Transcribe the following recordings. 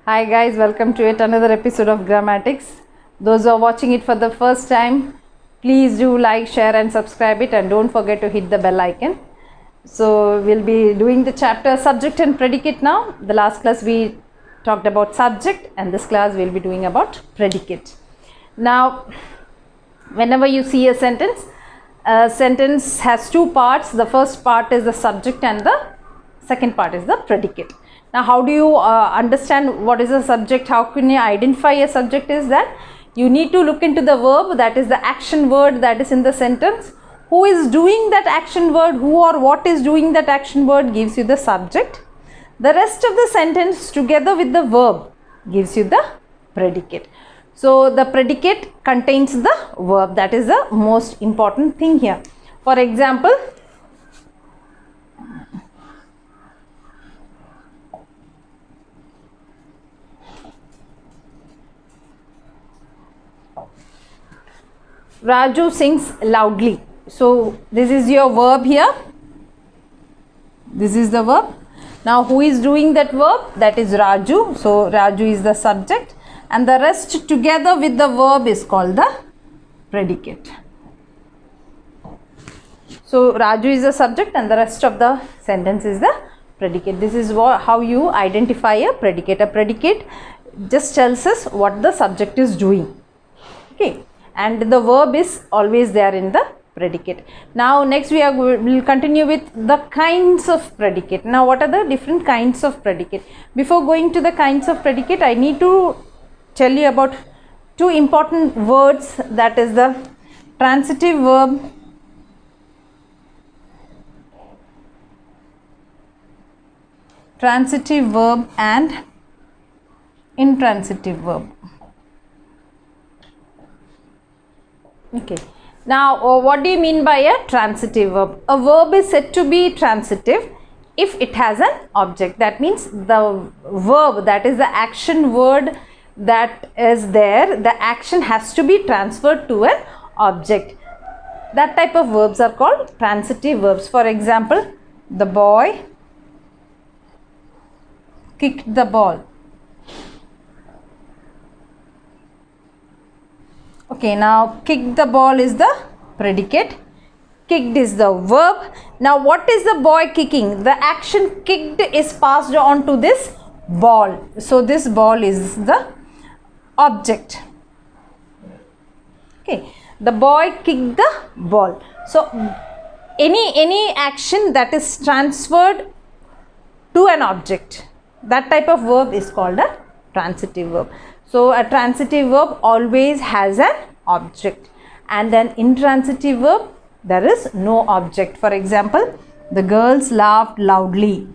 Hi guys, welcome to yet another episode of Grammatics. Those who are watching it for the first time, please do like, share and subscribe it, and don't forget to hit the bell icon. So we'll be doing the chapter subject and predicate now. The last class we talked about subject, and this class we'll be doing about predicate. Now, whenever you see a sentence has two parts. The first part is the subject and the second part is the predicate. Now, how do you understand what is a subject? How can you identify a subject? Is that you need to look into the verb, that is the action word that is in the sentence. Who is doing that action word? Who or what is doing that action word gives you the subject. The rest of the sentence together with the verb gives you the predicate. So, the predicate contains the verb. That is the most important thing here. For example, Raju sings loudly. So, this is your verb here. This is the verb. Now, who is doing that verb? That is Raju. So, Raju is the subject, and the rest together with the verb is called the predicate. So, Raju is the subject and the rest of the sentence is the predicate. This is how you identify a predicate. A predicate just tells us what the subject is doing. Okay. And the verb is always there in the predicate. Now, next we will continue with the kinds of predicate. Now, what are the different kinds of predicate? Before going to the kinds of predicate, I need to tell you about two important words, that is the transitive verb and intransitive verb. Okay. Now, what do you mean by a transitive verb? A verb is said to be transitive if it has an object. That means the verb, that is the action word that is there, the action has to be transferred to an object. That type of verbs are called transitive verbs. For example, the boy kicked the ball. Okay, now kick the ball is the predicate, kicked is the verb. Now, what is the boy kicking? The action kicked is passed on to this ball. So, this ball is the object. Okay, the boy kicked the ball. So, any action that is transferred to an object, that type of verb is called a transitive verb. So, a transitive verb always has an object, and then intransitive verb, there is no object. For example, the girls laughed loudly.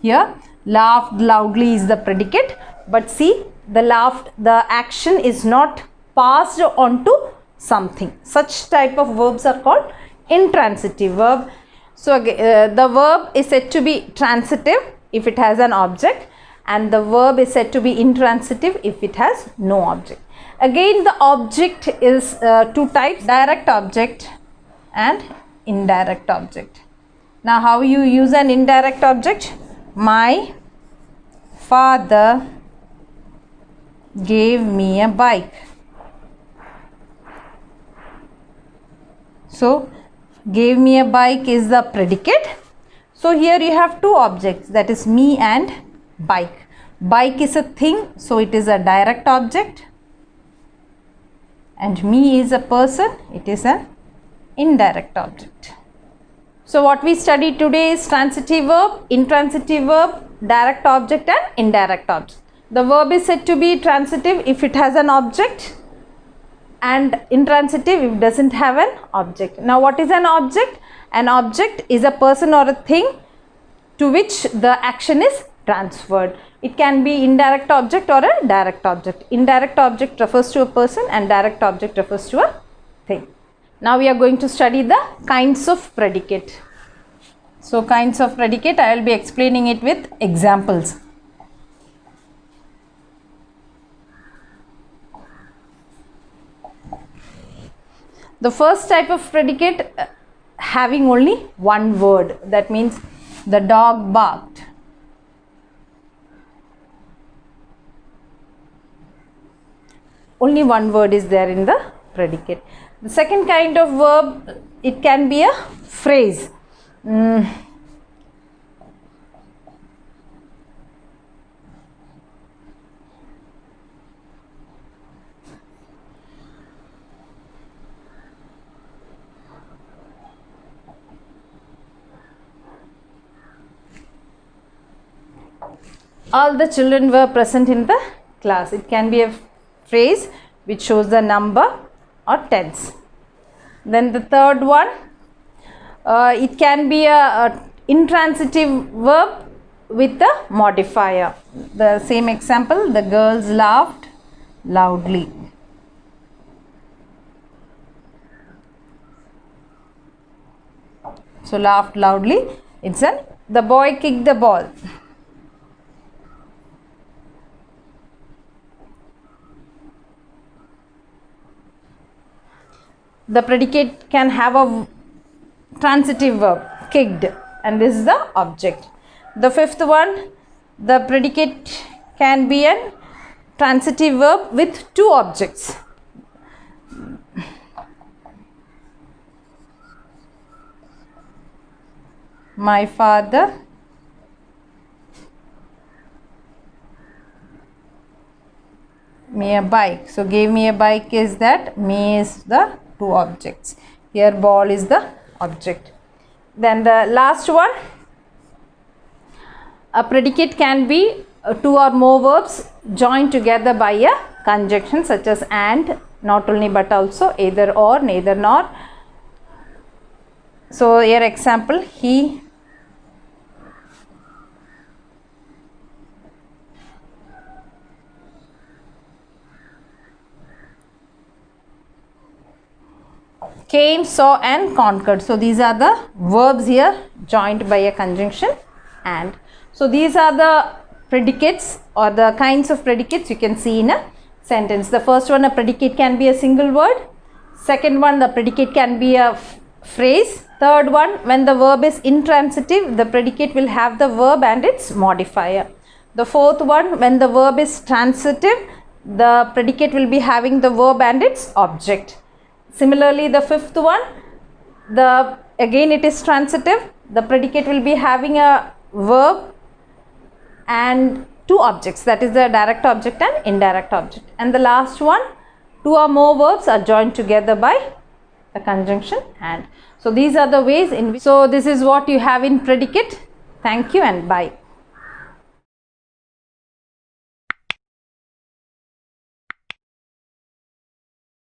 Here, laughed loudly is the predicate, but see, the action is not passed on to something. Such type of verbs are called intransitive verb. So, the verb is said to be transitive if it has an object, and the verb is said to be intransitive if it has no object. Again, the object is two types, direct object and indirect object. Now, how you use an indirect object? My father gave me a bike. So, gave me a bike is the predicate. So, here you have two objects, that is me and bike. Bike is a thing, so it is a direct object, and me is a person, it is an indirect object. So, what we studied today is transitive verb, intransitive verb, direct object and indirect object. The verb is said to be transitive if it has an object, and intransitive if it doesn't have an object. Now, what is an object? An object is a person or a thing to which the action is transferred. It can be indirect object or a direct object. Indirect object refers to a person and direct object refers to a thing. Now, we are going to study the kinds of predicate. So, kinds of predicate, I will be explaining it with examples. The first type of predicate having only one word. That means the dog barked. Only one word is there in the predicate. The second kind of verb, it can be a phrase. All the children were present in the class. It can be a phrase which shows the number or tense. Then the third one, it can be a intransitive verb with a modifier. The same example, the girls laughed loudly. So laughed loudly, it's the boy kicked the ball. The predicate can have a transitive verb, kicked, and this is the object. The fifth one, the predicate can be a transitive verb with two objects. My father me a bike. So gave me a bike is that, me is the two objects. Here ball is the object. Then the last one, a predicate can be two or more verbs joined together by a conjunction such as and, not only but also, either or, neither nor. So here example, he came, saw and conquered. So these are the verbs here joined by a conjunction and. So these are the predicates or the kinds of predicates you can see in a sentence. The first one, a predicate can be a single word. Second one, the predicate can be a phrase. Third one, when the verb is intransitive, the predicate will have the verb and its modifier. The fourth one, when the verb is transitive, the predicate will be having the verb and its object. Similarly, the fifth one, again it is transitive, the predicate will be having a verb and two objects, that is the direct object and indirect object. And the last one, two or more verbs are joined together by the conjunction and. So these are the ways in which, so this is what you have in predicate. Thank you and bye.